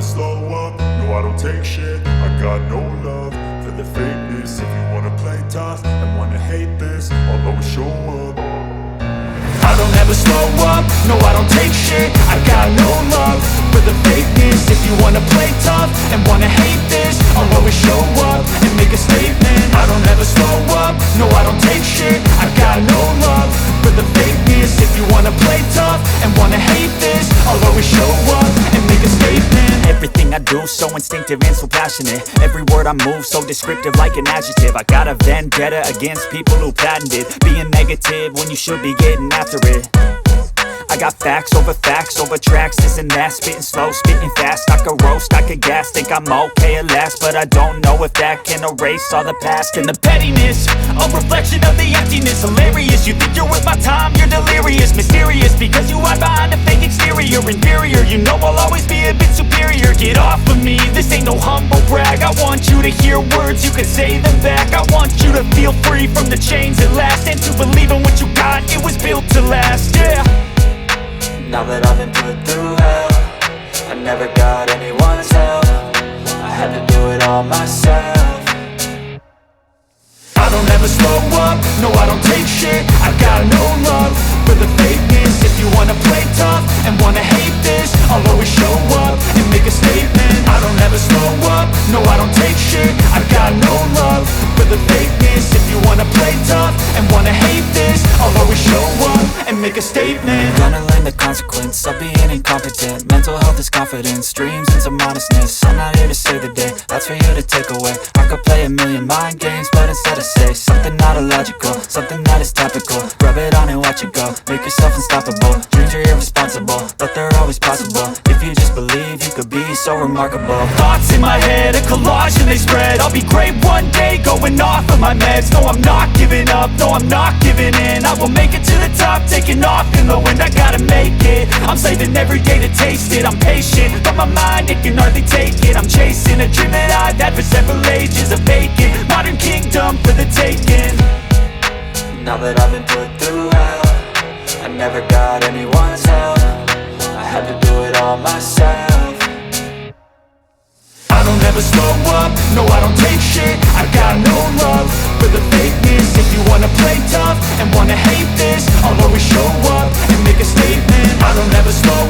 slow up, no I don't take shit. I got no love for the fakeness. If you wanna play tough and wanna hate this, I'll always show up. I don't ever slow up, no I don't take shit. I got no love for the fakeness. If you wanna play tough and wanna hate this, I'll always show up and make a statement. I don't ever slow up, no I don't take shit. I got no love for the fakeness. If you wanna play tough and wanna hate this, I'll always show up and make a statement. Everything I do so instinctive and so passionate. Every word I move so descriptive like an adjective. I got a vendetta against people who patented being negative when you should be getting after it. I got facts over tracks, this and that. Spitting slow, spitting fast. I could roast, I could gas. Think I'm okay at last, but I don't know if that can erase all the past. And the pettiness, a reflection of the emptiness. Hilarious, you think you're worth my time, you're delirious. Mysterious, because you hide behind a fake exterior. Inferior, you know I'll always be a bit superior. Get off of me, this ain't no humble brag. I want you to hear words, you can say them back. I want you to feel free from the chains at last, and to believe in what you got, it was built to last, yeah. Now that I've been put through hell, I never got anyone's help. I had to do it all myself. I don't ever slow up, no I don't take shit. I got no love for the fakeness. If you wanna play tough and wanna hate this, I'll always show up and make a statement. I don't ever slow up, no I don't take shit. I got no love for the fakeness. If you wanna play tough and wanna hate this, I'll always show up and make a statement. Gonna learn the consequence of being incompetent. Mental health is confidence, dreams and some honestness. I'm not here to save the day, that's for you to take away. I could play a million mind games, but instead I say something not illogical, something that is topical. Rub it on and watch it go, make yourself unstoppable. Dreams are irresponsible, but they're always possible. If you just believe, you could be so remarkable. Thoughts in my head, a collage and they spread. I'll be great one day, going off of my meds. No, I'm not giving up, no, I'm not giving in. I will make it to the top, taking off in the wind. I gotta make it, I'm saving every day to taste it. I'm patient, but my mind, it can hardly take it. I'm chasing a dream that I've had for several ages. A vacant, modern kingdom for the taking. Now that I've been put through hell, I never got anyone's help. I had to do it all myself. I don't ever slow up, no I don't take shit. I got no love for the fakeness. If you wanna play tough and wanna hate this, I'll always show up and make a statement. I don't ever slow